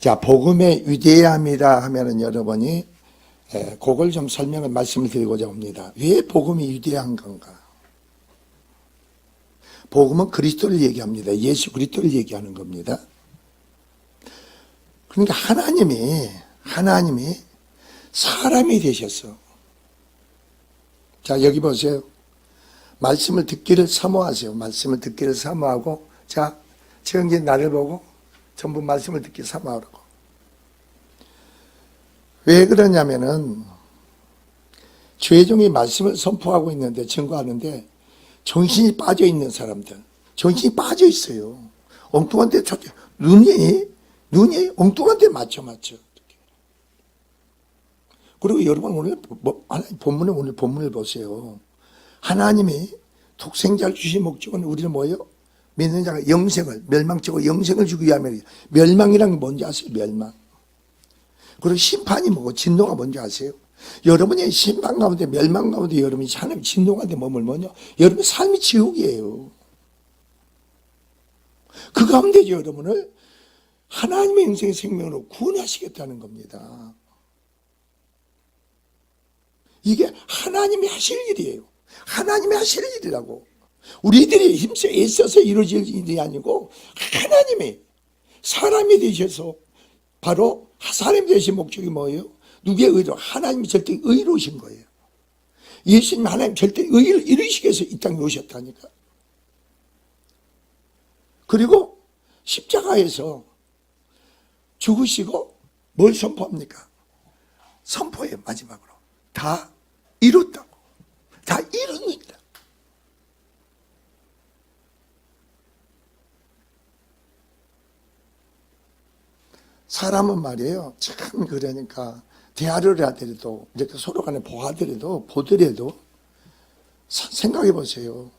자, 복음의 위대함이라 하면은 여러분이 그걸 좀 설명을 말씀을 드리고자 합니다. 왜 복음이 위대한 건가? 복음은 그리스도를 얘기합니다. 예수 그리스도를 얘기하는 겁니다. 그러니까 하나님이 사람이 되셨어. 자, 여기 보세요. 말씀을 듣기를 사모하세요. 말씀을 듣기를 사모하고, 자, 지금 나를 보고 전부 말씀을 듣기 사모하라고. 왜 그러냐면은 죄종이 말씀을 선포하고 있는데, 증거하는데 정신이 빠져 있는 사람들, 정신이 빠져 있어요. 엉뚱한 데 눈이 엉뚱한 데 맞죠. 그리고 여러분 오늘 본문을 보세요. 하나님이 독생자를 주신 목적은 우리는 뭐예요? 믿는 자가 영생을, 멸망적으로 영생을 주기 위함이에요. 멸망이란 게 뭔지 아세요? 멸망. 그리고 심판이 뭐고 진노가 뭔지 아세요? 여러분의 심판 가운데, 멸망 가운데 여러분이 하나님 진노 가운데 머물 뭐냐? 여러분 삶이 지옥이에요. 그 가운데 여러분을 하나님의 영생의 생명으로 구원하시겠다는 겁니다. 이게 하나님이 하실 일이에요. 하나님이 하실 일이라고. 우리들이 힘써 애써서 이루어질 일이 아니고 하나님이 사람이 되셔서, 바로 사람이 되신 목적이 뭐예요? 누구의 의로? 하나님이 절대 의로우신 거예요. 예수님 하나님 절대 의를 이루시기 위해서 이 땅에 오셨다니까. 그리고 십자가에서 죽으시고 뭘 선포합니까? 선포해요. 마지막으로 다 이뤘다고. 다 이뤘느니라. 사람은 말이에요, 참 그러니까 대화를 하더라도, 이렇게 서로 간에 보더라도 생각해 보세요.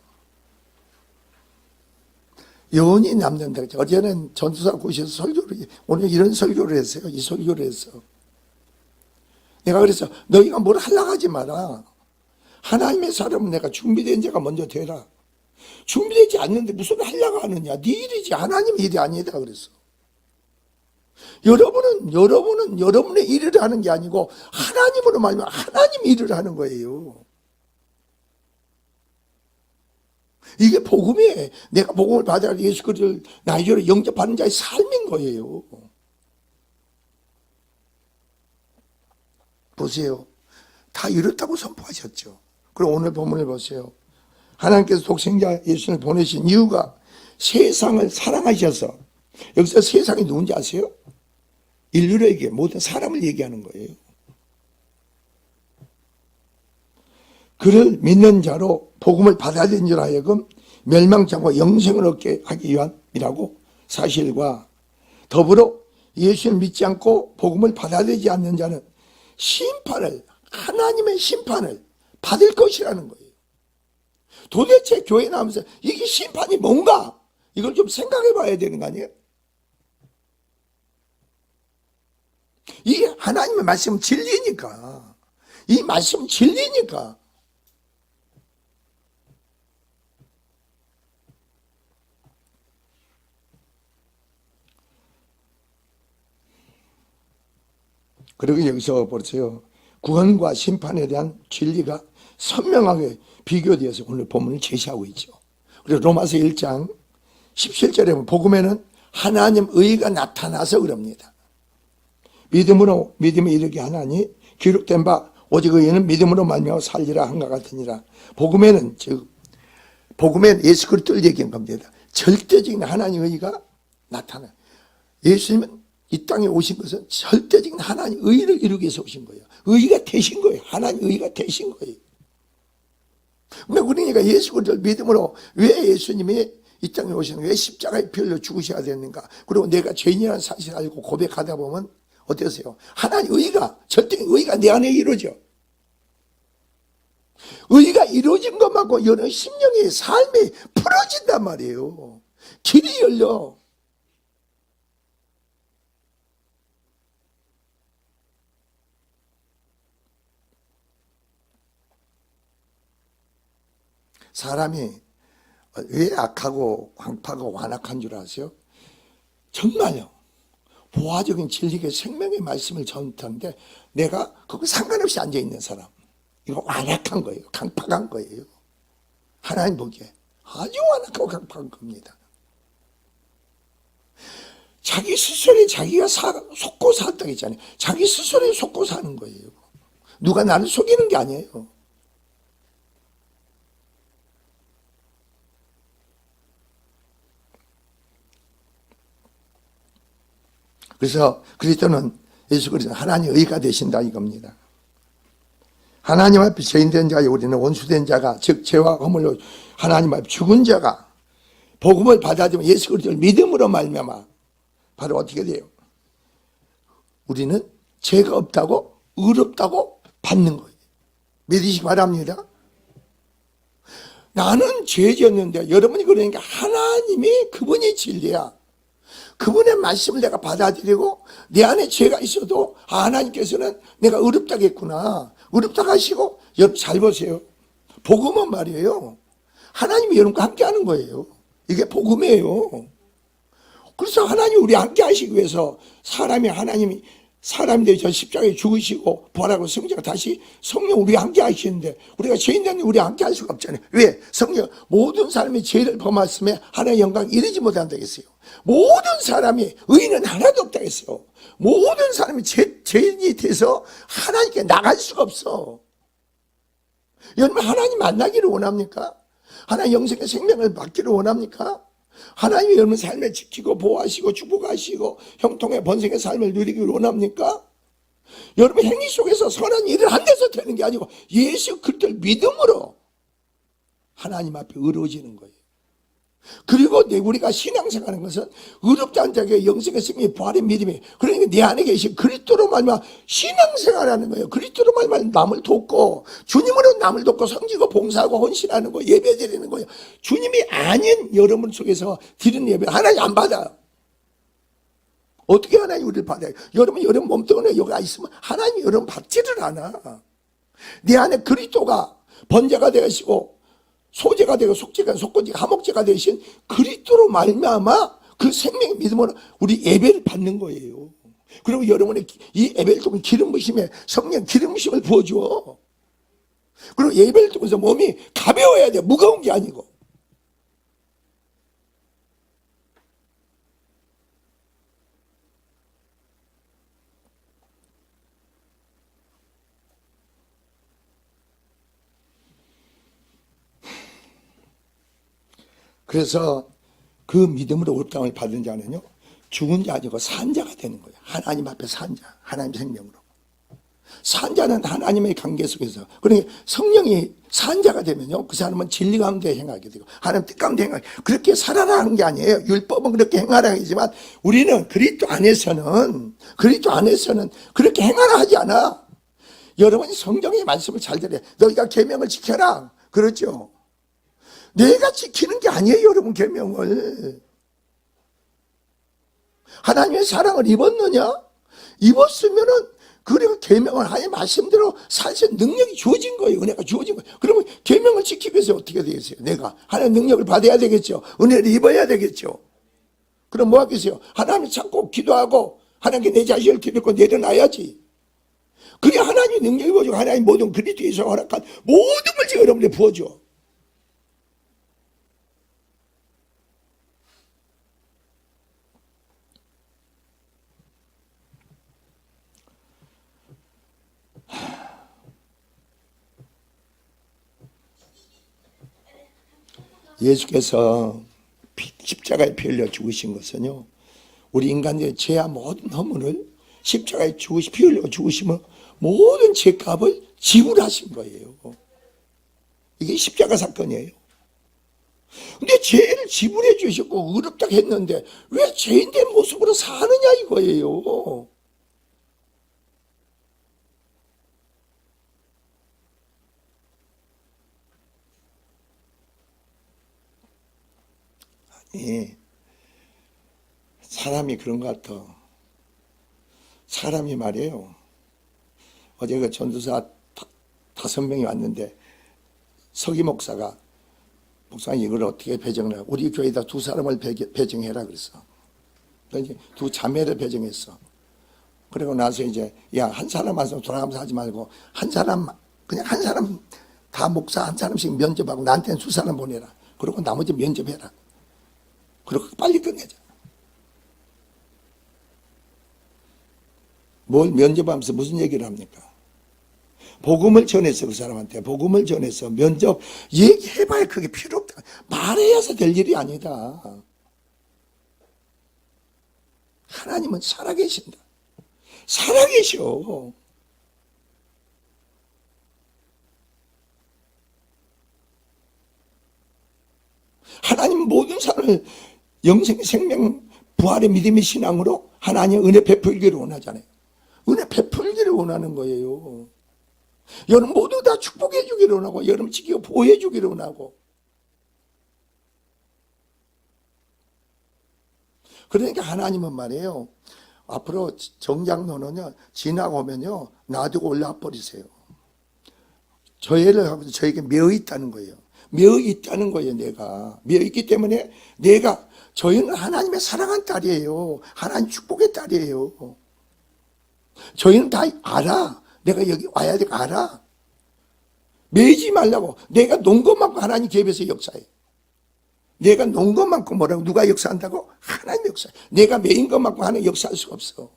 여운이 남는다. 어제는 전도사 구시에서 오늘 이런 설교를 했어요. 이 설교를 했어. 내가 그래서 너희가 뭘 하려고 하지 마라. 하나님의 사람은 내가 준비된 자가 먼저 되라. 준비되지 않는데 무슨 하려고 하느냐. 네 일이지 하나님 일이 아니다 그랬어. 여러분은 여러분의 일을 하는 게 아니고 하나님으로 말하면 하나님 일을 하는 거예요. 이게 복음이에요. 내가 복음을 받아야 예수 그리스도를 나의 죄로 영접하는 자의 삶인 거예요. 보세요. 다 이렇다고 선포하셨죠. 그리고 오늘 본문을 보세요. 하나님께서 독생자 예수를 보내신 이유가 세상을 사랑하셔서, 여기서 세상이 누군지 아세요? 인류에게 모든 사람을 얘기하는 거예요. 그를 믿는 자로 복음을 받아들인 줄 하여금 멸망자와 영생을 얻게 하기 위함이라고 사실과 더불어 예수를 믿지 않고 복음을 받아들이지 않는 자는 하나님의 심판을 받을 것이라는 거예요. 도대체 교회 나오면서 이게 심판이 뭔가? 이걸 좀 생각해 봐야 되는 거 아니에요? 이게 하나님의 말씀은 진리니까. 이 말씀은 진리니까. 그리고 여기서 보세요. 구원과 심판에 대한 진리가 선명하게 비교되어서 오늘 본문을 제시하고 있죠. 그리고 로마서 1장 17절에 보면 복음에는 하나님 의가 나타나서 그럽니다. 믿음에 이르게 하나니 기록된 바 오직 의인은 믿음으로 말미암아 살리라 한것 같으니라. 복음에는 예수 그리스도를 얘기한 겁니다. 절대적인 하나님의 의가 나타나. 예수님은 이 땅에 오신 것은 절대적인 하나님 의를 이루기 위해서 오신 거예요. 의가 되신 거예요. 하나님 의가 되신 거예요. 그러니까 예수 그리스도를 믿음으로, 왜 예수님이 이 땅에 오시는, 왜 십자가에 피 흘려 죽으셔야 되는가? 그리고 내가 죄인이라는 사실을 알고 고백하다 보면 어떠세요? 하나님 의가, 절대적인 의가 내 안에 이루어져. 의가 이루어진 것만고 여러 심령의 삶이 풀어진단 말이에요. 길이 열려. 사람이 왜 악하고 황파고 완악한 줄 아세요? 정말요. 보화적인 진리의 생명의 말씀을 전하는데 내가 그거 상관없이 앉아있는 사람, 이거 완악한 거예요. 강팍한 거예요. 하나님 보기에 아주 완악하고 강팍한 겁니다. 자기 스스로에 자기가 속고 살다고 했잖아요. 자기 스스로에 속고 사는 거예요. 누가 나를 속이는 게 아니에요. 그래서 그리스도는 예수 그리스도는 하나님의 의가 되신다 이겁니다. 하나님 앞에 죄인된 자가 우리는 원수된 자가 즉 죄와 허물로 하나님 앞에 죽은 자가 복음을 받아들이면 예수 그리스도를 믿음으로 말미암아 바로 어떻게 돼요? 우리는 죄가 없다고 의롭다고 받는 거예요. 믿으시기 바랍니다. 나는 죄지었는데 여러분이 그러니까 하나님이 그분이 진리야. 그분의 말씀을 내가 받아들이고 내 안에 죄가 있어도 하나님께서는 내가 의롭다겠구나. 의롭다고 하시고 여러분 잘 보세요. 복음은 말이에요. 하나님이 여러분과 함께 하는 거예요. 이게 복음이에요. 그래서 하나님이 우리 함께 하시기 위해서 사람이 되셔 십자가에 죽으시고 부활하고 성자가 다시 성령 우리와 함께 하시는데 우리가 죄인들은 우리와 함께 할 수가 없잖아요. 왜? 성령 모든 사람이 죄를 범했음에 하나님의 영광 이르지 못한다 했어요. 모든 사람이 의인은 하나도 없다 했어요. 모든 사람이 죄인이 돼서 하나님께 나갈 수가 없어. 여러분 하나님 만나기를 원합니까? 하나님 영생의 생명을 받기를 원합니까? 하나님이 여러분 삶을 지키고 보호하시고 축복하시고 형통의 번성의 삶을 누리기를 원합니까? 여러분 행위 속에서 선한 일을 한 데서 되는 게 아니고 예수 그리스도를 믿음으로 하나님 앞에 의로워지는 거예요. 그리고 우리가 신앙생활하는 것은 의롭지 않은 자에게 영생의 생명이 부활의 믿음이 그러니까 내 안에 계신 그리스도로 말미암아 신앙생활하는 거예요. 그리스도로 말미암아 남을 돕고 주님으로 남을 돕고 섬기고 봉사하고 헌신하는 거 예배 드리는 거예요. 주님이 아닌 여러분 속에서 드리는 예배 하나님 안 받아요. 어떻게 하나님 우리를 받아요? 여러분 몸뚱아리에 여기가 있으면 하나님이 여러분 받지를 않아. 내 안에 그리스도가 번제가 되시고 소제가 되고 속죄가 속건제가 화목제가 되신 그리스도로 말미암아 그 생명의 믿음으로 우리 예배를 받는 거예요. 그리고 여러분의 이 예배를 통해 기름 부심에 성령 기름 부심을 부어줘. 그리고 예배를 통해서 몸이 가벼워야 돼. 무거운 게 아니고. 그래서 그 믿음으로 의롭다함을 받은 자는요 죽은 자 아니고 산 자가 되는 거예요. 하나님 앞에 산 자, 하나님 생명으로. 산 자는 하나님의 관계 속에서 그러니까 성령이 산 자가 되면요 그 사람은 진리 가운데 행하게 되고 하나님 뜻 가운데 행하게 그렇게 살아라 하는 게 아니에요. 율법은 그렇게 행하라 하지만 우리는 그리스도 안에서는 그렇게 행하라 하지 않아. 여러분이 성경의 말씀을 잘 들어야 너희가 계명을 지켜라 그렇죠. 내가 지키는 게 아니에요, 여러분, 계명을. 하나님의 사랑을 입었느냐? 입었으면은, 그리고 계명을 하나님 말씀대로 살 수 있는 능력이 주어진 거예요. 은혜가 주어진 거예요. 그러면 계명을 지키기 위해서 어떻게 되겠어요? 내가 하나님 능력을 받아야 되겠죠. 은혜를 입어야 되겠죠. 그럼 뭐 하겠어요? 하나님 찾고 기도하고 하나님께 내 자신을 드리고 내려놔야지. 그게 하나님의 능력이 부어주고 하나님 모든 그리스도에서 허락한 모든 걸 지금 여러분에게 부어줘. 예수께서 십자가에 피 흘려 죽으신 것은요 우리 인간들의 죄와 모든 허물을 십자가에 피 흘려 죽으시면 모든 죄값을 지불하신 거예요. 이게 십자가 사건이에요. 근데 죄를 지불해 주셨고 의롭다고 했는데 왜 죄인된 모습으로 사느냐 이거예요. 사람이 그런 것 같아. 사람이 말이에요. 어제 그 전도사 5명이 왔는데 서기 목사가 목사님 이걸 어떻게 배정을 하고 우리 교회에다 2 사람을 배정해라 그랬어. 이제 두 자매를 배정했어. 그리고 나서 이제 야, 한 사람 와서 돌아가면서 하지 말고 한 사람, 그냥 한 사람 다 목사 한 사람씩 면접하고 나한테는 두 사람 보내라. 그리고 나머지 면접해라. 그리고 빨리 끝내자. 뭘 면접하면서 무슨 얘기를 합니까? 복음을 전해서 그 사람한테 복음을 전해서 면접 얘기해봐야 그게 필요 없다. 말해야서 될 일이 아니다. 하나님은 살아계신다. 살아계셔. 하나님 모든 사람을 영생, 생명, 부활의 믿음의 신앙으로 하나님 은혜 베풀기를 원하잖아요. 은혜 베풀기를 원하는 거예요. 여러분 모두 다 축복해 주기를 원하고 여러분 지키고 보호해 주기를 원하고. 그러니까 하나님은 말이에요. 앞으로 정장로는요 지나오면요 놔두고 올라와 버리세요. 저애를 하면서 저에게 매어 있다는 거예요. 매어 있다는 거예요. 내가 매어 있기 때문에 내가 저희는 하나님의 사랑한 딸이에요. 하나님 축복의 딸이에요. 저희는 다 알아. 내가 여기 와야 돼 알아. 매이지 말라고. 내가 놓은 것만큼 하나님 개입해서 역사해. 내가 놓은 것만큼 뭐라고 누가 역사한다고? 하나님 역사해. 내가 매인 것만큼 하나님 역사할 수가 없어.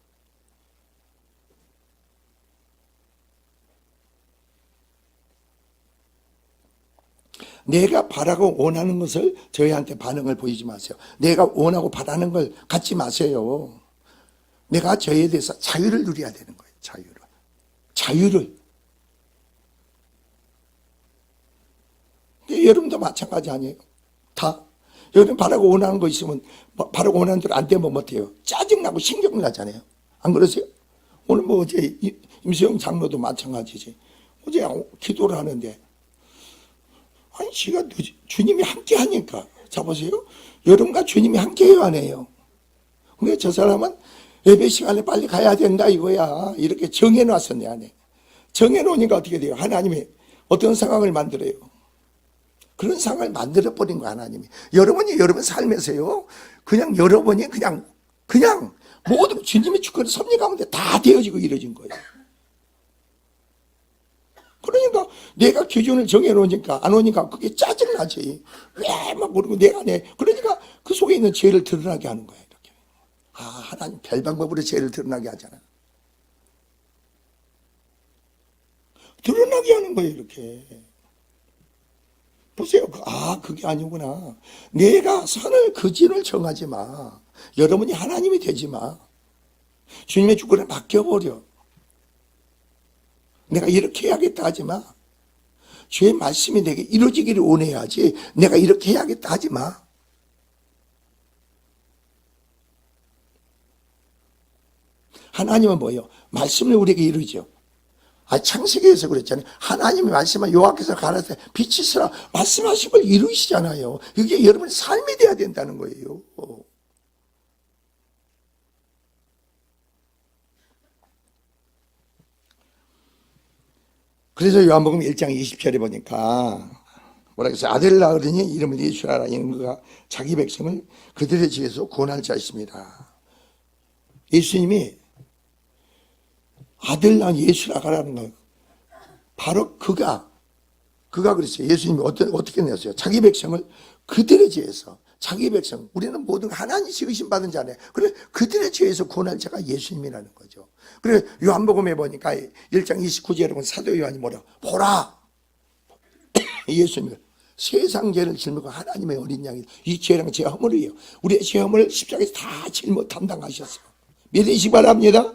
내가 바라고 원하는 것을 저희한테 반응을 보이지 마세요. 내가 원하고 바라는 걸 갖지 마세요. 내가 저희에 대해서 자유를 누려야 되는 거예요. 자유를. 자유를. 여러분도 마찬가지 아니에요? 다. 여러분 바라고 원하는 거 있으면 바라고 원하는 대로 안 되면 못해요. 짜증나고 신경나잖아요. 안 그러세요? 오늘 뭐 어제 임수영 장로도 마찬가지지. 어제 기도를 하는데 아니 지가 주님이 함께 하니까 자 보세요. 여러분과 주님이 함께 해요 안 해요? 근데 저 사람은 예배 시간에 빨리 가야 된다 이거야. 이렇게 정해놨어 내 안에. 정해놓으니까 어떻게 돼요? 하나님이 어떤 상황을 만들어요? 그런 상황을 만들어버린 거 하나님이. 여러분이 여러분 삶에서요 그냥 여러분이 그냥 모든 주님의 축복을 섭리가면 다 되어지고 이루어진 거예요. 그러니까 내가 기준을 정해놓으니까 안 오니까 그게 짜증나지. 왜 막 모르고 내가 안 해. 그러니까 그 속에 있는 죄를 드러나게 하는 거예요. 이렇게. 아 하나님 별 방법으로 죄를 드러나게 하잖아. 드러나게 하는 거예요 이렇게. 보세요. 아 그게 아니구나. 내가 선을 그진을 정하지 마. 여러분이 하나님이 되지 마. 주님의 주권에 맡겨버려. 내가 이렇게 해야겠다 하지 마. 주의 말씀이 내게 이루어지기를 원해야지 내가 이렇게 해야겠다 하지 마. 하나님은 뭐예요? 말씀을 우리에게 이루죠. 창세기에서 그랬잖아요. 하나님이 말씀을 여호와께서 가라사대 빛이 있으라 말씀하신 걸 이루시잖아요. 이게 여러분의 삶이 돼야 된다는 거예요. 그래서 요한복음 1장 20절에 보니까 뭐라 그랬어요? 아들 낳으리니 이름을 예수라라. 이는 자기 백성을 그들의 지에서 구원할 자였습니다. 예수님이 아들 낳은 예수라가라는 거 바로 그가 그랬어요. 예수님이 어떻게 냈어요? 자기 백성을 그들의 죄에서 자기 백성 우리는 모든 하나님 지으심 받은 자네. 그래 그들의 죄에서 구원할 자가 예수님이라는 거죠. 그래 요한복음에 보니까 1장 29절에 보면 사도 요한이 뭐라 보라 예수님이 세상 죄를 짊어지고 하나님의 어린 양이 이 죄랑 죄 허물이에요. 우리의 죄 허물을 십자가에서 다 짊어 담당하셨어요. 믿으시기 바랍니다.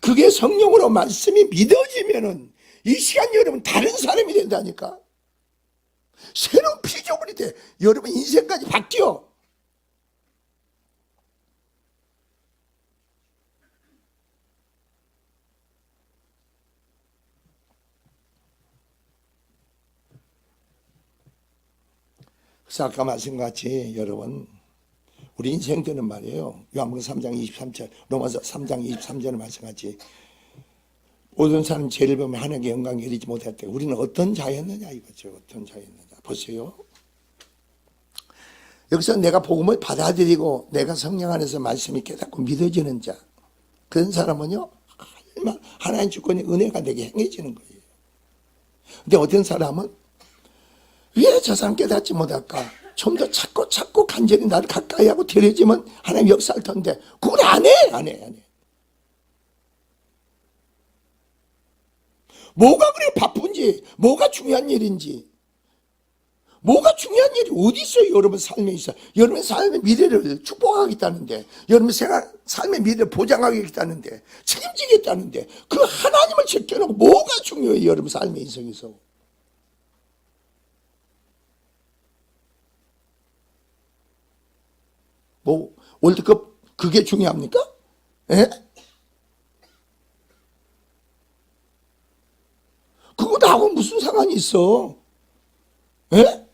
그게 성령으로 말씀이 믿어지면은 이 시간 여러분 다른 사람이 된다니까. 새로운 피조물이 돼. 여러분 인생까지 바뀌어. 그래서 아까 말씀같이 여러분 우리 인생 때는 말이에요. 요한복음 3장 23절 로마서 3장 23절을 말씀하지. 모든 사람 죄를 보면 하나님께 영광을 이루지 못했대. 우리는 어떤 자였느냐 이거죠. 어떤 자였느냐. 보세요. 여기서 내가 복음을 받아들이고 내가 성령 안에서 말씀이 깨닫고 믿어지는 자, 그런 사람은요, 하나님 주권의 은혜가 내게 행해지는 거예요. 근데 어떤 사람은 왜 저 사람 깨닫지 못할까? 좀 더 찾고 간절히 나를 가까이 하고 데려지면 하나님 역사할 텐데 그걸 안 해. 뭐가 그래 바쁜지, 뭐가 중요한 일인지, 뭐가 중요한 일이 어디 있어요? 여러분 삶에 있어. 여러분 삶의 미래를 축복하겠다는데, 여러분 삶의 미래를 보장하겠다는데, 책임지겠다는데, 그 하나님을 제껴놓고 뭐가 중요해요? 여러분 삶의 인생에서. 뭐 월드컵 그게 중요합니까? 예? 그거 나하고 무슨 상관이 있어? 예?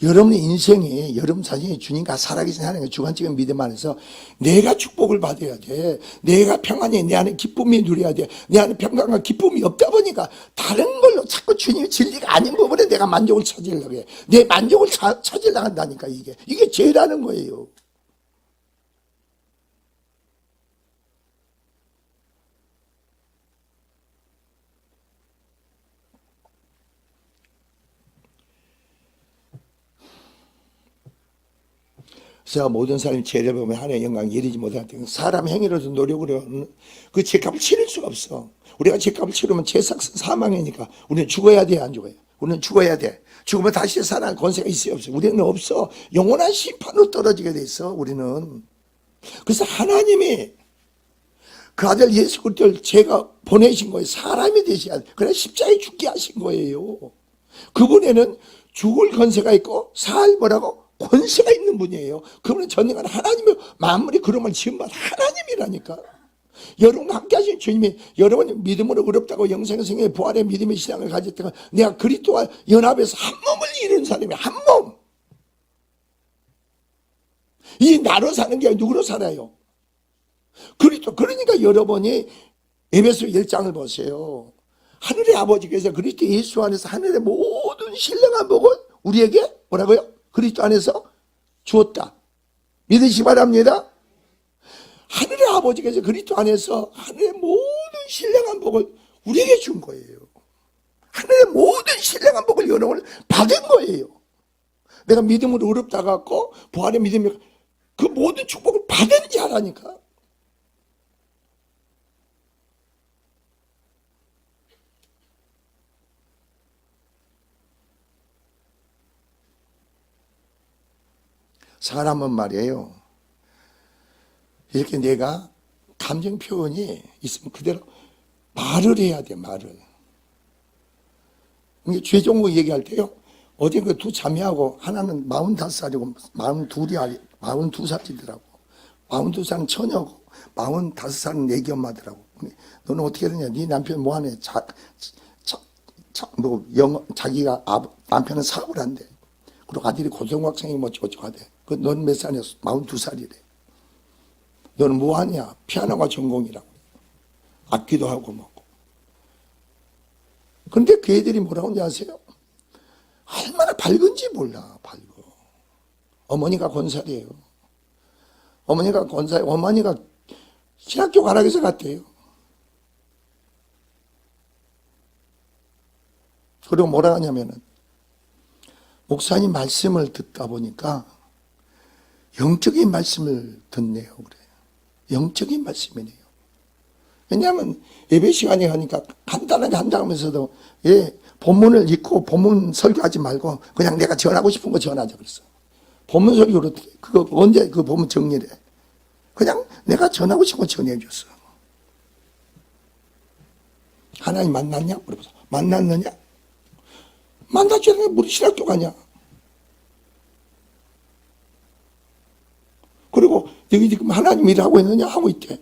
여러분의 인생이, 여러분 자신이 주님과 살아계신 하나님의 주관적인 믿음 안에서 내가 축복을 받아야 돼. 내가 평안히 내 안에 기쁨이 누려야 돼. 내 안에 평강과 기쁨이 없다 보니까 다른 걸로 자꾸 주님의 진리가 아닌 부분에 내가 만족을 찾으려고 해. 내 만족을 찾으려고 한다니까 이게 죄라는 거예요. 제가 모든 사람이 죄를 보면 하나님의 영광에 이르지 못할 때 사람 행위로서 노력으로 그 죄값을 치를 수가 없어. 우리가 죄값을 치르면 죄삭 사망이니까 우리는 죽어야 돼, 안 죽어요? 우리는 죽어야 돼. 죽으면 다시 살아날 권세가 있어요, 없어요? 우리는 없어. 영원한 심판으로 떨어지게 돼 있어, 우리는. 그래서 하나님이 그 아들 예수 그리스도를 제가 보내신 거예요. 사람이 되셔야 돼. 그래 십자가에 죽게 하신 거예요. 그분에는 죽을 권세가 있고 살 뭐라고? 권세가 있는 분이에요. 그분은 전능한 하나님의 만물이 그런 걸 지은 하나님이라니까. 여러분과 함께 하신 주님이 여러분이 믿음으로 의롭다고 영생의 생애 부활의 믿음의 신앙을 가졌다가 내가 그리스도와 연합해서 한 몸을 이루는 사람이 한 몸. 이 나로 사는 게 누구로 살아요? 그리스도. 그러니까 여러분이 에베소 1장을 보세요. 하늘의 아버지께서 그리스도 예수 안에서 하늘의 모든 신령한 복을 우리에게 뭐라고요? 그리스도 안에서 주었다. 믿으시 바랍니다. 하늘의 아버지께서 그리스도 안에서 하늘의 모든 신령한 복을 우리에게 준 거예요. 하늘의 모든 신령한 복을 여러분 받은 거예요. 내가 믿음으로 의롭다 갖고 부활의 믿음이 그 모든 축복을 받은 자라니까. 사람은 말이에요. 이렇게 내가 감정 표현이 있으면 그대로 말을 해야 돼, 말을. 최종국 얘기할 때요. 어제 그 두 자매하고 하나는 45살이고 42살이더라고. 42살은 처녀고 45살은 애기 엄마더라고. 너는 어떻게 되냐? 네 남편 뭐 하네? 자기가 남편은 사업을 한대. 그리고 아들이 고등학생이 뭐 어쩌고 하대. 넌 몇 살이야? 42살이래. 너는 뭐 하냐? 피아노가 전공이라고. 악기도 하고 먹고. 그런데 그 애들이 뭐라고 하는지 아세요? 얼마나 밝은지 몰라, 밝어. 어머니가 권사래요. 어머니가 신학교 가락에서 갔대요. 그리고 뭐라 하냐면은, 목사님 말씀을 듣다 보니까 영적인 말씀을 듣네요. 그래요. 영적인 말씀이네요. 왜냐하면 예배 시간에 가니까 간단하게 한다면서도 본문을 읽고 본문 설교하지 말고 그냥 내가 전하고 싶은 거 전하자 그랬어. 본문 설교로 그거 언제 그 본문 정리를 해. 그냥 내가 전하고 싶은 거 전해줬어. 하나님 만났냐? 물어보서 만났느냐? 만났지 않으면 우리 신학교 가냐? 그리고 너희 지금 하나님 일하고 있느냐? 하고 있대.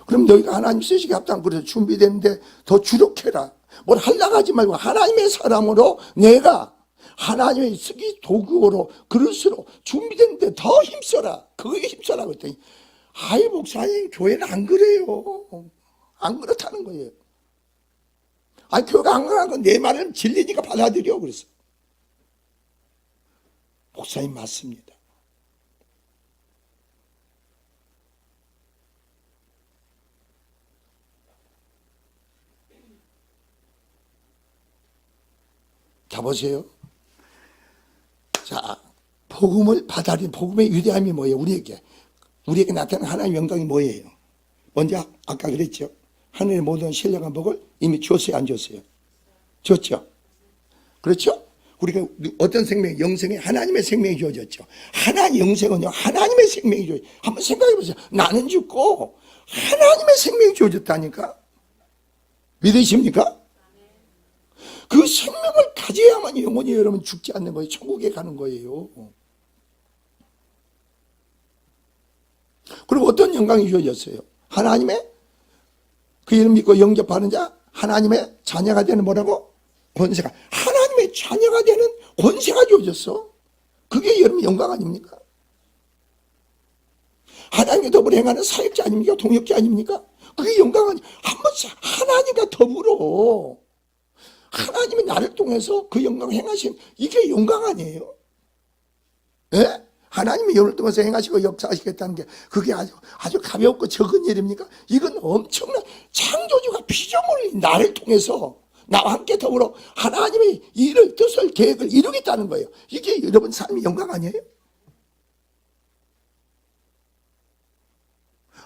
그럼 너희가 하나님 쓰시기 합당 그래서 준비됐는데 더 주력해라. 뭘 하려고 하지 말고 하나님의 사람으로 내가 하나님의 쓰기 도구로 그릇으로 준비됐는데 더 힘써라. 그거에 힘써라 그랬더니 아이 목사님 교회는 안 그래요. 안 그렇다는 거예요. 아니, 교회가 안 가는 건 내 말은 진리니까 받아들여. 그래서. 목사님 맞습니다. 자, 보세요. 자, 복음을 받아들인 복음의 위대함이 뭐예요? 우리에게 나타난 하나님의 영광이 뭐예요? 먼저 아까 그랬죠. 하늘의 모든 신령한 복을 이미 줬어요, 안 줬어요? 줬죠. 그렇죠? 우리가 어떤 생명, 영생에 하나님의 생명이 주어졌죠. 하나님 영생은요, 하나님의 생명이 주어졌죠. 한번 생각해 보세요. 나는 죽고 하나님의 생명이 주어졌다니까. 믿으십니까? 그 생명을 가져야만 영원히 여러분 죽지 않는 거예요. 천국에 가는 거예요. 그리고 어떤 영광이 주어졌어요? 하나님의 그 이름 믿고 영접하는 자, 하나님의 자녀가 되는 뭐라고? 권세가. 하나님의 자녀가 되는 권세가 주어졌어. 그게 여러분 영광 아닙니까? 하나님과 더불어 행하는 사역자 아닙니까? 동역자 아닙니까? 그게 영광 아니. 한번 하나님과 더불어 하나님이 나를 통해서 그 영광을 행하신 이게 영광 아니에요? 예? 하나님이 여러분을 통해서 행하시고 역사하시겠다는 게 그게 아주 가볍고 적은 일입니까? 이건 엄청난 창조주가 피조물이 나를 통해서 나와 함께 더불어 하나님의 일을, 뜻을, 계획을 이루겠다는 거예요. 이게 여러분 삶의 영광 아니에요?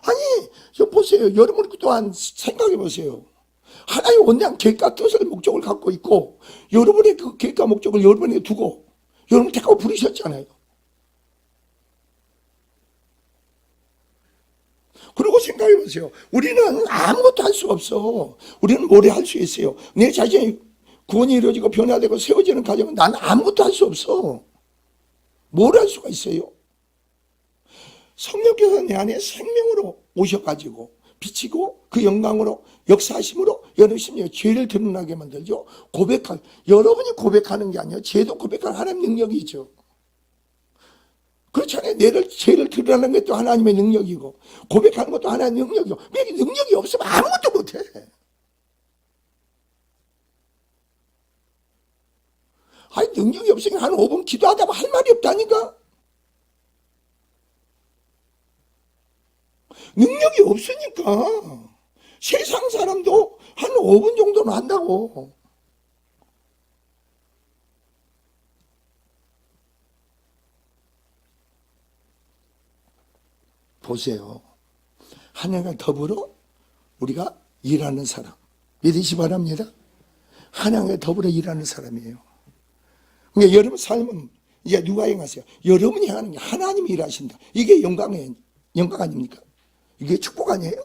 아니, 보세요. 여러분 또한 생각해 보세요. 하나님의 원대한 계획과 뜻을 목적을 갖고 있고 여러분의 그 계획과 목적을 여러분에게 두고 여러분을 택하고 부르셨잖아요. 그리고 생각해 보세요. 우리는 아무것도 할 수 없어. 우리는 뭐래 할 수 있어요. 내 자신이 구원이 이루어지고 변화되고 세워지는 과정은 나는 아무것도 할 수 없어. 뭘 할 수가 있어요? 성령께서 내 안에 생명으로 오셔가지고 비치고 그 영광으로 역사하심으로 여러분 심리에 죄를 드러나게 만들죠. 여러분이 고백하는 게 아니에요. 죄도 고백하는 하나님의 능력이죠. 그렇잖아요. 죄를 드러나는 것도 하나님의 능력이고 고백하는 것도 하나님의 능력이고 왜 능력이 없으면 아무것도 못해. 아니 능력이 없으니까 한 5분 기도하다 보면 할 말이 없다니까. 능력이 없으니까 세상 사람도 한 5분 정도는 한다고. 보세요. 하나님과 더불어 우리가 일하는 사람 믿으시 바랍니다. 하나님과 더불어 일하는 사람이에요. 그러니까 여러분 삶은 이제 누가 행하세요? 여러분이 하는 게 하나님이 일하신다. 이게 영광 아닙니까? 이게 축복 아니에요?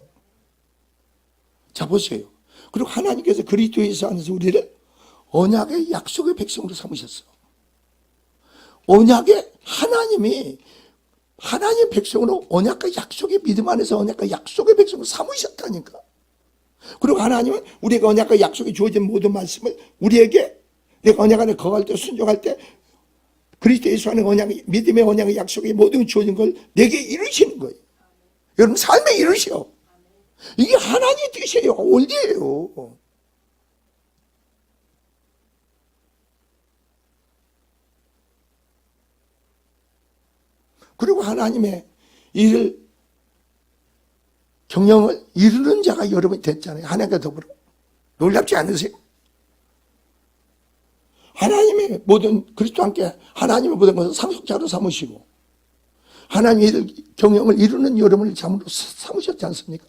자 보세요. 그리고 하나님께서 그리스도에서 안에서 우리를 언약의 약속의 백성으로 삼으셨어. 언약의 하나님 백성으로 언약과 약속의 믿음 안에서 언약과 약속의 백성으로 삼으셨다니까. 그리고 하나님은 우리가 언약과 약속이 주어진 모든 말씀을 우리에게 내가 언약 안에 거할 때 순종할 때 그리스도 예수 안에 언약의 믿음의 언약의 약속의 모든 주어진 걸 내게 이루시는 거예요. 여러분 삶에 이루셔. 이게 하나님의 뜻이에요. 원리예요. 그리고 하나님의 일을 경영을 이루는 자가 여러분이 됐잖아요. 하나님과 더불어. 놀랍지 않으세요? 하나님의 모든 그리스도와 함께 하나님의 모든 것을 상속자로 삼으시고 하나님의 일을 경영을 이루는 여러분을 자문으로 삼으셨지 않습니까?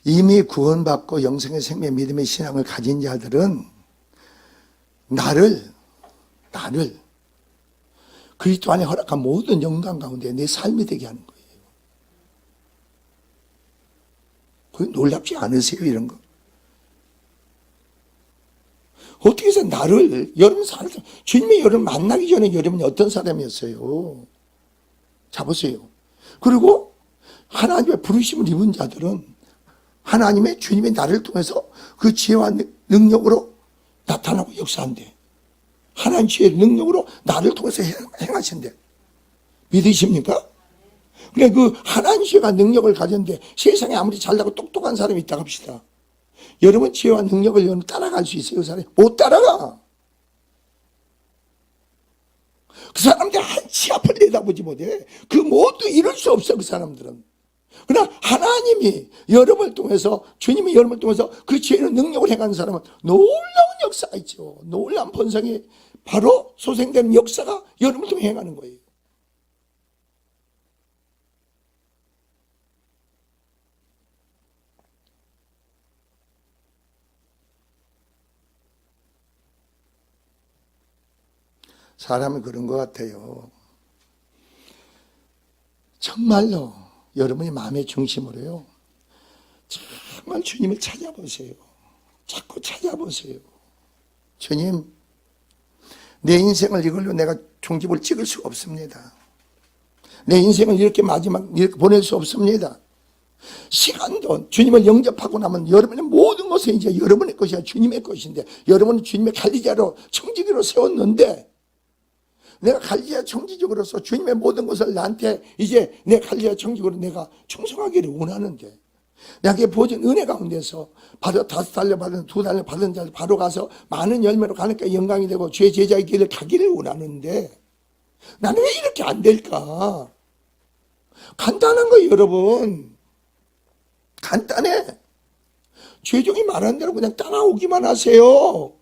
이미 구원받고 영생의 생명 믿음의 신앙을 가진 자들은 나를 그리스도 안에 허락한 모든 영광 가운데 내 삶이 되게 하는 거예요. 그게 놀랍지 않으세요? 이런 거. 어떻게 해서 여러분 주님이 여러분 만나기 전에 여러분이 어떤 사람이었어요? 자 보세요. 그리고 하나님의 부르심을 입은 자들은 하나님의 주님의 나를 통해서 그 지혜와 능력으로 나타나고 역사한대. 하나님 주의 능력으로 나를 통해서 행하신대. 믿으십니까? 그래, 그 하나님 지혜가 능력을 가졌는데 세상에 아무리 잘나고 똑똑한 사람이 있다고 합시다. 여러분 지혜와 능력을 여러분 따라갈 수 있어요? 그 사람이 못 따라가. 그 사람들 한치 앞을 내다보지 못해. 그 모두 이룰 수 없어, 그 사람들은. 그러나 하나님이 여러분을 통해서, 주님이 여러분을 통해서 그 지혜는 능력을 행하는 사람은 놀라운 역사가 있죠. 놀라운 번성이 바로 소생되는 역사가 여러분을 통해 행하는 거예요. 사람이 그런 것 같아요. 정말로 여러분이 마음의 중심으로요, 정말 주님을 찾아보세요. 자꾸 찾아보세요. 주님, 내 인생을 이걸로 내가 종집을 찍을 수가 없습니다. 내 인생을 이렇게 마지막 이렇게 보낼 수 없습니다. 시간도 주님을 영접하고 나면 여러분의 모든 것은 이제 여러분의 것이야. 주님의 것인데, 여러분은 주님의 관리자로 청지기로 세웠는데, 내가 관리자 청지적으로서 주님의 모든 것을 나한테 이제 내 관리자 청지적으로 내가 충성하기를 원하는데, 내게 보여준 은혜 가운데서 바로 5달러 받은 2달러 받은 자를 바로 가서 많은 열매로 가니까 영광이 되고 주의 제자의 길을 가기를 원하는데, 나는 왜 이렇게 안 될까? 간단한 거예요, 여러분. 간단해. 최종이 말하는 대로 그냥 따라오기만 하세요.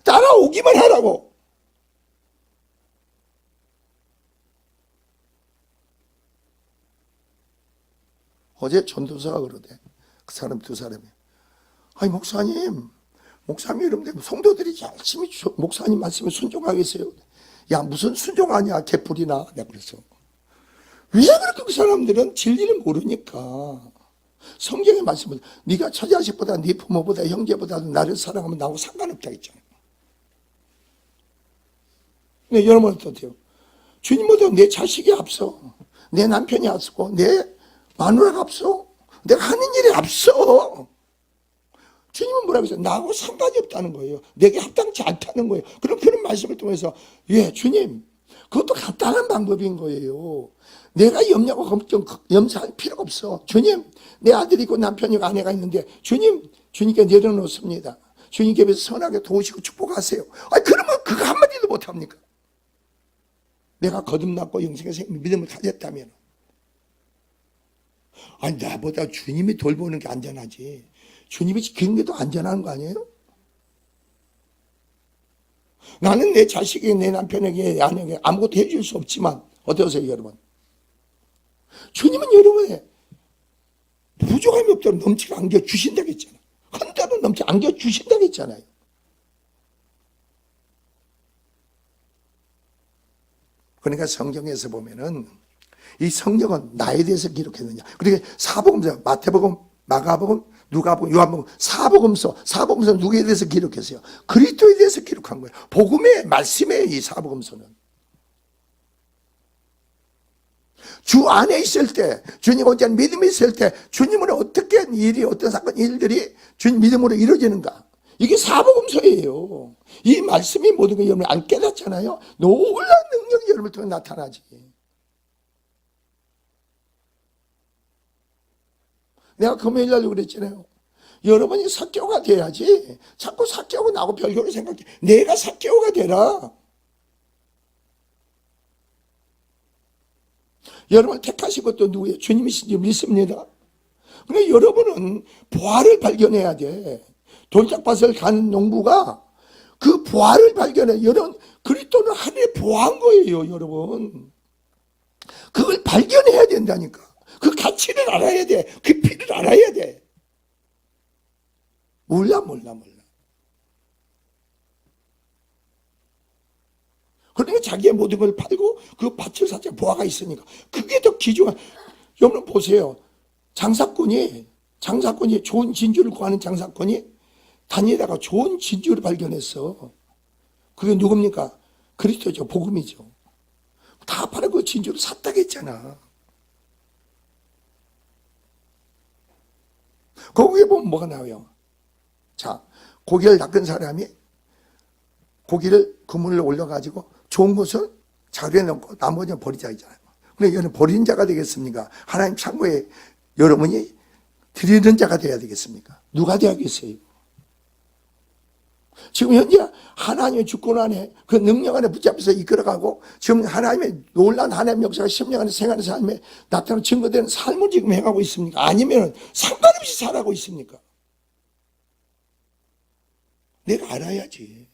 따라오기만 하라고. 어제 전도사가 그러대. 그 사람 두 사람이. 아니, 목사님 여러분들, 성도들이 열심히 목사님 말씀에 순종하겠어요? 야, 무슨 순종하냐, 개뿔이나. 내가 그랬어. 왜 그렇게 그 사람들은 진리를 모르니까. 성경의 말씀을, 네가 처자식보다 네 부모보다 형제보다도 나를 사랑하면 나하고 상관없다 했잖아요. 근데 여러분 어떠세요? 주님보다 내 자식이 앞서, 내 남편이 앞서고, 내 마누라가 앞서, 내가 하는 일이 앞서. 주님은 뭐라고 했어요? 나하고 상관이 없다는 거예요. 내게 합당치 않다는 거예요. 그럼 그런 말씀을 통해서, 예, 주님, 그것도 간단한 방법인 거예요. 내가 염려하고 걱정, 염려할 필요가 없어. 주님, 내 아들이 있고 남편이 있고 아내가 있는데, 주님, 주님께 내려놓습니다. 주님께 선하게 도우시고 축복하세요. 아니, 그러면 그거 한마디도 못합니까? 내가 거듭났고 영생의 믿음을 가졌다면. 아니, 나보다 주님이 돌보는 게 안전하지. 주님이 지키는 게 더 안전한 거 아니에요? 나는 내 자식에게, 내 남편에게, 아내에게 아무것도 해줄 수 없지만, 어떠세요, 여러분? 주님은 여러분의 부족함이 없도록 넘치게 안겨주신다고 했잖아요. 한자로 넘치게 안겨주신다고 했잖아요. 그러니까 성경에서 보면은 이 성경은 나에 대해서 기록했느냐. 그러니까 사복음서, 마태복음, 마가복음, 누가복음, 요한복음, 사복음서 누구에 대해서 기록했어요? 그리스도에 대해서 기록한 거예요. 복음의 말씀에 이 사복음서는. 주 안에 있을 때, 주님 혼자 믿음이 있을 때, 주님으로 어떻게 일이, 어떤 사건, 일들이 주님 믿음으로 이루어지는가. 이게 사복음서예요. 이 말씀이 모든 걸 여러분 안 깨닫잖아요. 놀라운 능력이 여러분을 통해 나타나지. 내가 금요일 날 그랬잖아요. 여러분이 사개오가 돼야지. 자꾸 사개오가 나하고 별개로 생각해. 내가 사개오가 되라. 여러분을 택하신 것도 누구예요? 주님이신지 믿습니다. 그러니까 여러분은 부활을 발견해야 돼. 돌짝밭을 가는 농부가 그 부활을 발견해. 여러분, 그리스도는 하늘에 부활한 거예요, 여러분. 그걸 발견해야 된다니까. 그 가치를 알아야 돼. 그 피를 알아야 돼. 몰라. 그러니까 자기의 모든 걸 팔고 그 밭을 샀자 부하가 있으니까. 그게 더 귀중한. 여러분 보세요. 장사꾼이 좋은 진주를 구하는 장사꾼이 다니다가 좋은 진주를 발견했어. 그게 누굽니까? 그리스도죠. 복음이죠. 다 팔아 그 진주를 샀다고 했잖아. 거기에 보면 뭐가 나와요? 자, 고개를 닦은 사람이 고기를 그물로 올려가지고 좋은 것은 자루에 넣고 나머지는 버리자 있잖아요. 근데 여러분 버리는 자가 되겠습니까? 하나님 창고에 여러분이 드리는 자가 돼야 되겠습니까? 누가 되야겠어요? 지금 현재 하나님의 주권 안에 그 능력 안에 붙잡혀서 이끌어가고 지금 하나님의 놀라운 하나님의 역사가 10년 안에 생활의 삶에 나타나는 증거되는 삶을 지금 행하고 있습니까? 아니면 상관없이 살아가고 있습니까? 내가 알아야지.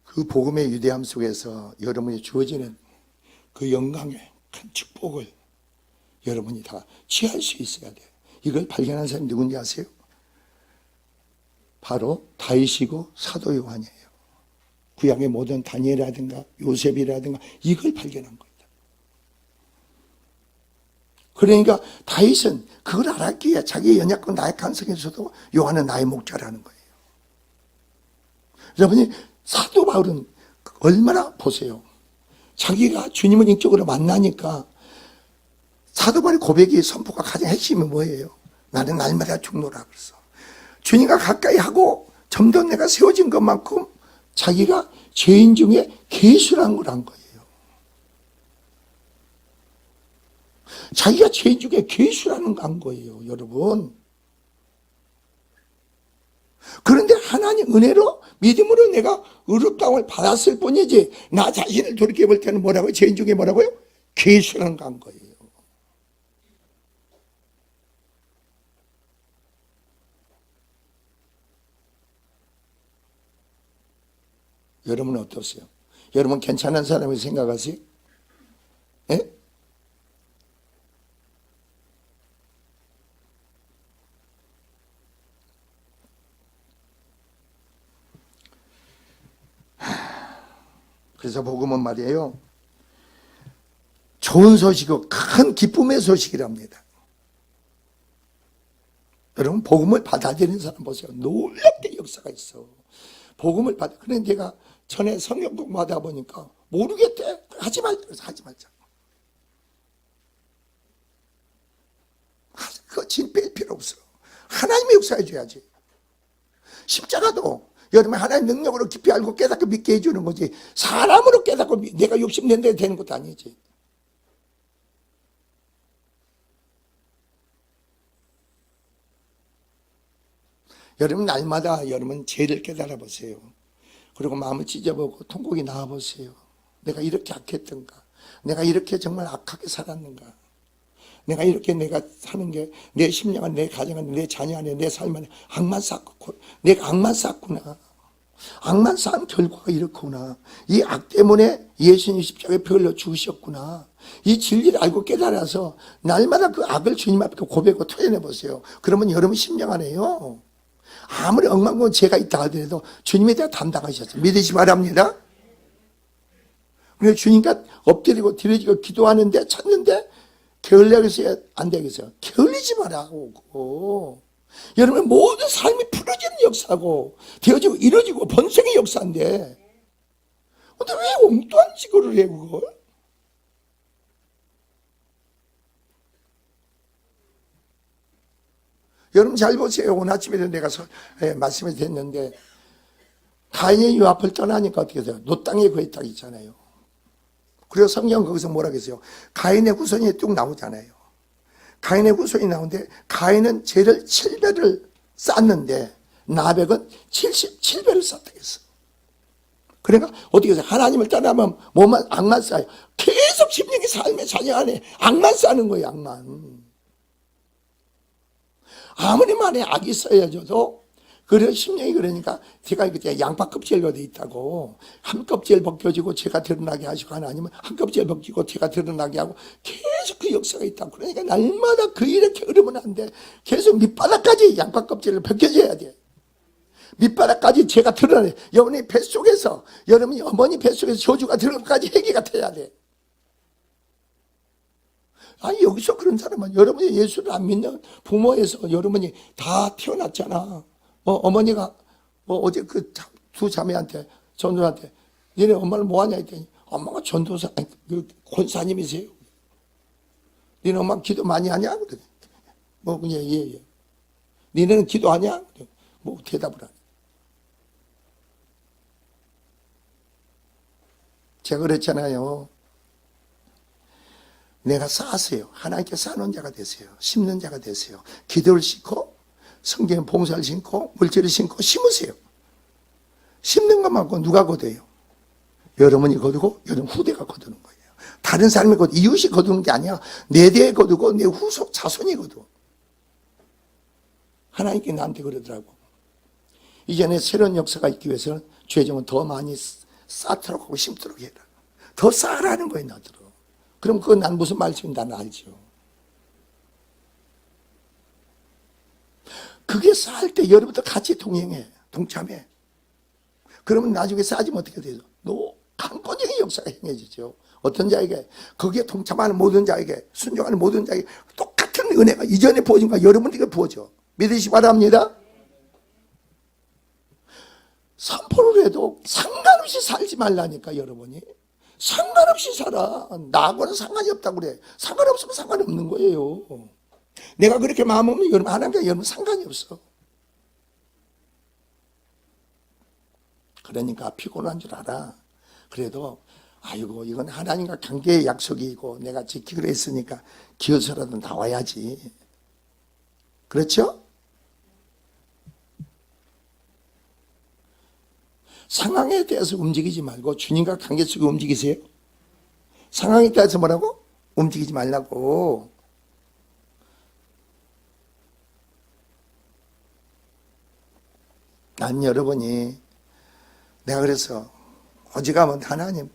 그 복음의 위대함 속에서 여러분이 주어지는 그 영광의 큰 축복을 여러분이 다 취할 수 있어야 돼요. 이걸 발견한 사람이 누군지 아세요? 바로 다윗이고 사도 요한이에요. 구약의 모든 다니엘이라든가 요셉이라든가 이걸 발견한 겁니다. 그러니까 다윗은 그걸 알았기에 자기의 연약한 나약한 성에서도 요한은 나의 목자라는 거예요. 여러분이 사도 바울은 얼마나 보세요. 자기가 주님을 인격으로 만나니까 사도 바울의 고백이 선포가 가장 핵심이 뭐예요? 나는 날마다 죽노라 그랬어. 주님과 가까이 하고 점점 내가 세워진 것만큼 자기가 죄인 중에 계수란 걸 한 거예요. 자기가 죄인 중에 계수라는 거 한 거예요, 여러분. 그런데 하나님 은혜로 믿음으로 내가 의롭다움을 받았을 뿐이지 나 자신을 돌이켜 볼 때는 뭐라고요? 죄인 중에 뭐라고요? 계수라는 거 한 거예요. 여러분은 어떠세요? 여러분 괜찮은 사람이 생각하세요? 예? 그래서 복음은 말이에요. 좋은 소식이고 큰 기쁨의 소식이랍니다. 여러분 복음을 받아들이는 사람 보세요. 놀랍게 역사가 있어. 복음을 받아. 그런데 내가 전에 성경 공부하다 보니까 모르겠대. 하지 말자. 하지 말자. 그거 진 뺄 필요 없어. 하나님의 역사해 줘야지. 십자가도 여러분 하나님 능력으로 깊이 알고 깨닫고 믿게 해주는 거지 사람으로 깨닫고 내가 욕심낸 대로 되는 것도 아니지. 여러분 날마다 여러분 죄를 깨달아 보세요. 그리고 마음을 찢어보고 통곡이 나와 보세요. 내가 이렇게 악했던가? 내가 이렇게 정말 악하게 살았는가? 내가 이렇게 내가 사는 게 내 심령 안에 내 가정 안에 내 자녀 안에 내 삶 안에 악만 쌓고 내가 악만 쌓구나. 악만 쌓은 결과가 이렇구나. 이 악 때문에 예수님 십자가에 피 흘려 죽으셨구나. 이 진리를 알고 깨달아서 날마다 그 악을 주님 앞에 고백하고 토해내 보세요. 그러면 여러분 심령 안에요. 아무리 엉망고 죄가 있다 하더라도 주님에 대해 담당하셨어요. 믿으시 바랍니다. 그래서 주님과 엎드리고 드려지고 기도하는데 찾는데 게을리겠어요? 안 되겠어요? 게을리지 말라고. 여러분 모든 삶이 풀어지는 역사고 되어지고 이루어지고 번성의 역사인데 근데 왜 엉뚱한 짓거리를 해 그걸? 여러분 잘 보세요. 오늘 아침에도 내가 말씀을 드렸는데 가인이 요 앞을 떠나니까 어떻게 돼요? 노 땅에 그의 땅 있잖아요. 그래서 성경 거기서 뭐라 그랬어요? 가인의 후손이 쭉 나오잖아요. 가인의 후손이 나오는데 가인은 죄를 7배를 쌓았는데 나백은 77배를 쌓다 했어. 그러니까 어떻게 해서 하나님을 떠나면 뭐만 악만 쌓아요. 계속 심령의 삶의 자녀 안에 악만 쌓는 거예요. 악만. 아무리 만에 악이 쌓여져도 그래 심령이 그러니까 제가 그때 양파 껍질로 돼 있다고 한 껍질 벗겨지고 제가 드러나게 하시고 하나님은 한 껍질 벗기고 제가 드러나게 하고 계속 그 역사가 있다고. 그러니까 날마다 그 이렇게 흐르면 안 돼. 계속 밑바닥까지 양파 껍질을 벗겨져야 돼. 밑바닥까지 제가 드러나야 돼. 여러분이 뱃속에서 여러분이 어머니 뱃속에서 저주가 들어가까지 해기가 돼야 돼. 아니 여기서 그런 사람은 여러분이 예수를 안 믿는 부모에서 여러분이 다 태어났잖아. 어머니가 어제 그 두 자매한테 전우한테 너네 엄마를 뭐하냐 했더니 엄마가 전도사, 권사님이세요. 니네 엄마 기도 많이 하냐? 뭐 그냥 예. 니네는 기도하냐? 뭐 대답을 하냐. 제가 그랬잖아요. 내가 쌓았어요. 하나님께 쌓아놓은 자가 되세요. 심는 자가 되세요. 기도를 심고 성경 봉사를 심고 물질을 심고 심으세요. 심는 것만고 누가 거둬요? 여러분이 거두고 여러분 후대가 거두는 거예요. 다른 사람이 거두 이웃이 거두는 게 아니야. 내 대에 거두고 내 후속 자손이 거두. 하나님께 나한테 그러더라고. 이전에 새로운 역사가 있기 위해서는 죄정은 더 많이 쌓도록 하고 심도록 해라. 더 쌓으라는 거예요, 나더러. 그럼 그건 난 무슨 말씀인지 나는 알죠. 그게 쌓을 때 여러분도 같이 동행해, 동참해. 그러면 나중에 쌓아지면 어떻게 되죠? 강권적인 역사가 행해지죠. 어떤 자에게, 거기에 동참하는 모든 자에게, 순종하는 모든 자에게 똑같은 은혜가 이전에 부어진 거 여러분에게 부어져. 믿으시 바랍니다. 선포를 해도 상관없이 살지 말라니까, 여러분이. 상관없이 살아. 나하고는 상관이 없다고 그래. 상관없으면 상관없는 거예요. 내가 그렇게 마음먹으면 여러분, 하나님과 여러분 상관이 없어. 그러니까 피곤한 줄 알아. 그래도 아이고 이건 하나님과 관계의 약속이고 내가 지키기로 했으니까 기어서라도 나와야지. 그렇죠? 상황에 대해서 움직이지 말고 주님과 관계 속에 움직이세요. 상황에 대해서 뭐라고? 움직이지 말라고. 난 여러분이 내가 그래서 어지간하면 하나님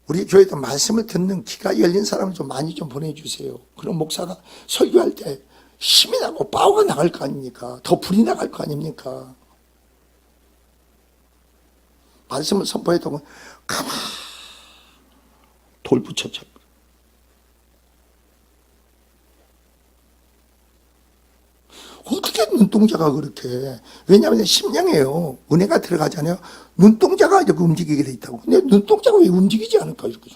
우리 교회도 말씀을 듣는 귀가 열린 사람을 좀 많이 좀 보내주세요. 그럼 목사가 설교할 때 힘이 나고 파워가 나갈 거 아닙니까? 더 불이 나갈 거 아닙니까? 말씀을 선포해도 가만 돌 붙였죠. 어떻게 눈동자가 그렇게, 왜냐하면 심령이에요. 은혜가 들어가잖아요. 눈동자가 이렇게 움직이게 돼 있다고. 근데 눈동자가 왜 움직이지 않을까 이렇게.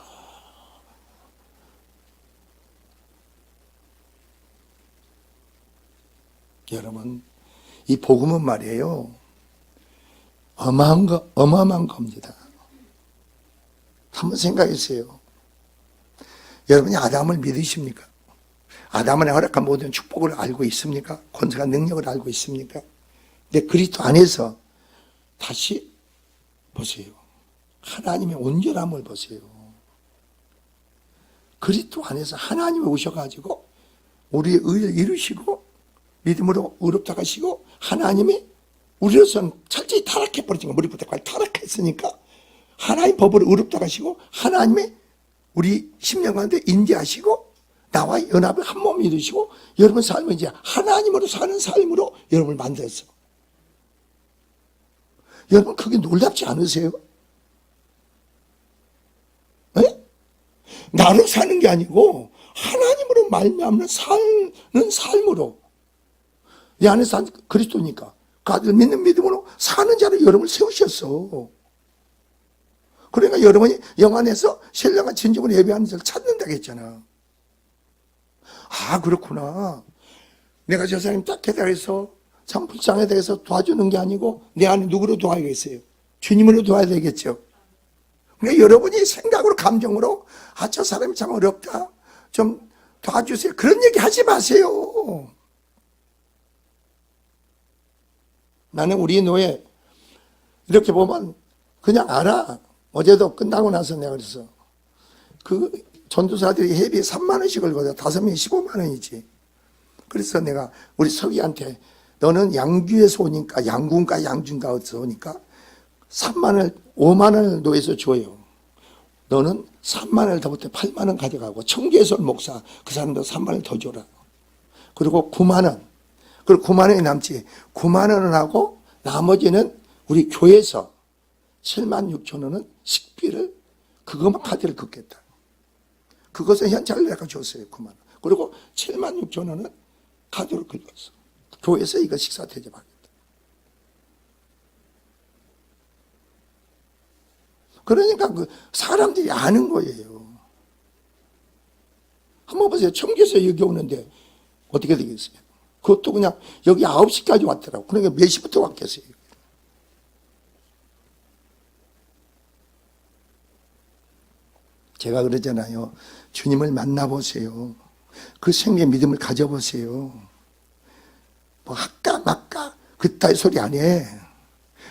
여러분 이 복음은 말이에요, 어마어마한 겁니다. 한번 생각해보세요. 여러분이 아담을 믿으십니까? 아담은 허락한 모든 축복을 알고 있습니까? 권세가 능력을 알고 있습니까? 근데 그리스도 안에서 다시 보세요. 하나님의 온전함을 보세요. 그리스도 안에서 하나님이 오셔가지고 우리의 의를 이루시고 믿음으로 의롭다 하시고 하나님이 우리로서는 철저히 타락해버리신 거, 머리부터 발까지 타락했으니까 하나님 법으로 의롭다 하시고 하나님이 우리 심령 가운데 인지하시고 나와 연합을 한 몸이 이루시고 여러분 삶을 이제 하나님으로 사는 삶으로 여러분을 만들었어. 여러분 그게 놀랍지 않으세요? 네? 나로 사는 게 아니고 하나님으로 말미암는 사는 삶으로, 이 안에서 그리스도니까 그 아들 믿는 믿음으로 사는 자로 여러분을 세우셨어. 그러니까 여러분이 영안에서 신령한 진정으로 예배하는 자를 찾는다고 했잖아. 아 그렇구나. 내가 저 사람 딱하다 해서 참 불쌍하다 해서 도와주는 게 아니고 내 안에 누구로 도와야겠어요? 주님으로 도와야 되겠죠. 그러니까 여러분이 생각으로 감정으로 아 저 사람이 참 어렵다 좀 도와주세요 그런 얘기 하지 마세요. 나는 우리 노예 이렇게 보면 그냥 알아. 어제도 끝나고 나서 내가 그랬어. 그 전도사들이 회비 3만 원씩을 거둬. 5명이 15만 원이지. 그래서 내가 우리 서기한테 너는 양주에서 오니까 양군가 양준가에서 오니까 3만 원, 5만 원을 노예서 줘요. 너는 3만 원을 더 못해 8만 원 가져가고 청주에서 온 목사 그 사람도 3만 원을 더 줘라. 그리고 9만 원. 그리고 9만 원이 남지. 9만 원을 하고 나머지는 우리 교회에서 7만 6천 원은 식비를 그것만 카드를 긋겠다. 그것은 현찰을 내가 줬어요. 9만 원. 그리고 7만 6천 원은 카드로 긁었어. 교회에서 이거 식사 대접하겠다. 그러니까 그 사람들이 아는 거예요. 한번 보세요. 청주에서 여기 오는데 어떻게 되겠어요? 그것도 그냥 여기 9시까지 왔더라고. 그러니까 몇 시부터 왔겠어요? 제가 그러잖아요. 주님을 만나보세요. 그 생명의 믿음을 가져보세요. 뭐 할까 말까 그따위 소리 안 해.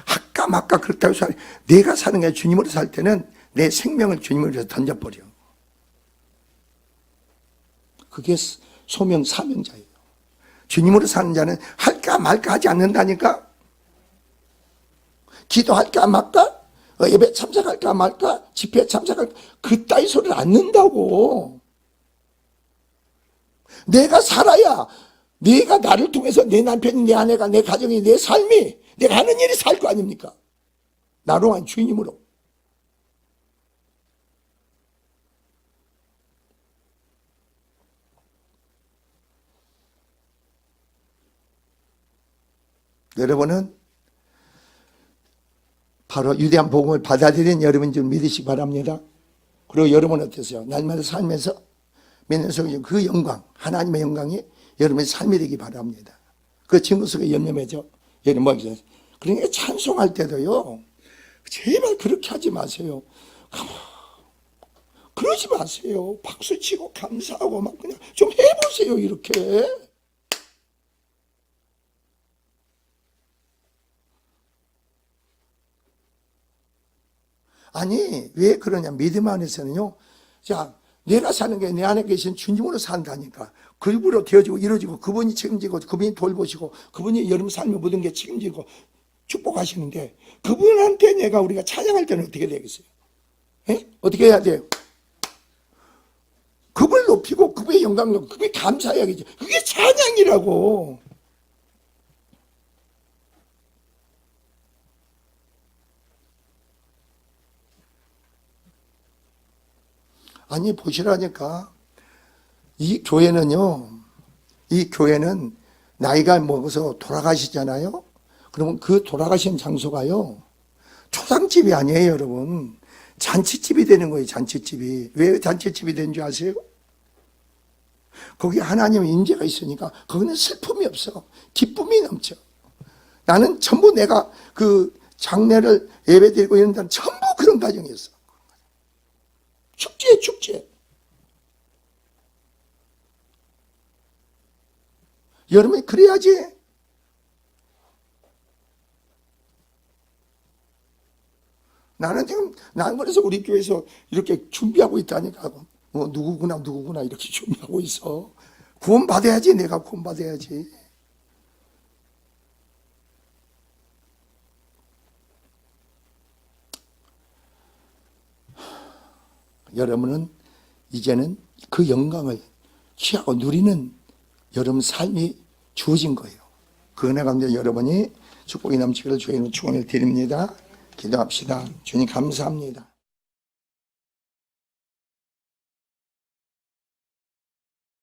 할까 말까 그따위 소리. 내가 사는 게 주님으로 살 때는 내 생명을 주님을 위해서 던져버려. 그게 소명 사명자예요. 주님으로 사는 자는 할까 말까 하지 않는다니까. 기도할까 말까, 예배 참석할까 말까, 집회에 참석할까, 그따위 소리를 안 는다고. 내가 살아야 내가 나를 통해서 내 남편이, 내 아내가, 내 가정이, 내 삶이, 내가 하는 일이 살 거 아닙니까? 나로 한 주님으로. 여러분은 바로 유대한 복음을 받아들인 여러분인 줄 믿으시기 바랍니다. 그리고 여러분은 어떠세요? 날마다 살면서 믿는 속에 그 영광, 하나님의 영광이 여러분의 삶이 되기 바랍니다. 그 친구 속에 연념해져. 여러분 뭐 그러니까 찬송할 때도요. 제발 그렇게 하지 마세요. 그러지 마세요. 박수치고 감사하고 막 그냥 좀 해보세요. 이렇게. 아니 왜 그러냐. 믿음 안에서는요. 자, 내가 사는 게 내 안에 계신 주님으로 산다니까. 그분으로 되어지고 이루어지고 그분이 책임지고 그분이 돌보시고 그분이 여러분 삶의 모든 게 책임지고 축복하시는데 그분한테 내가 우리가 찬양할 때는 어떻게 되겠어요? 에? 어떻게 해야 돼요? 그분을 높이고 그분의 영광을 높이고 그분이 감사해야겠지. 그게 찬양이라고. 아니 보시라니까. 이 교회는 나이가 먹어서 돌아가시잖아요. 그러면 그 돌아가신 장소가요 초상집이 아니에요. 여러분 잔치집이 되는 거예요. 잔치집이. 왜 잔치집이 된 줄 아세요? 거기 하나님의 인재가 있으니까 거기는 슬픔이 없어. 기쁨이 넘쳐. 나는 전부 내가 그 장례를 예배드리고 이런 데는 전부 그런 가정이었어. 축제. 여러분이 그래야지. 나는 그래서 우리 교회에서 이렇게 준비하고 있다니까. 뭐 누구구나 이렇게 준비하고 있어. 구원받아야지. 내가 구원받아야지. 여러분은 이제는 그 영광을 취하고 누리는 여러분 삶이 주어진 거예요. 그 은혜 가운데 여러분이 축복이 넘치기를 주의 이름으로 축원을 드립니다. 기도합시다. 주님 감사합니다.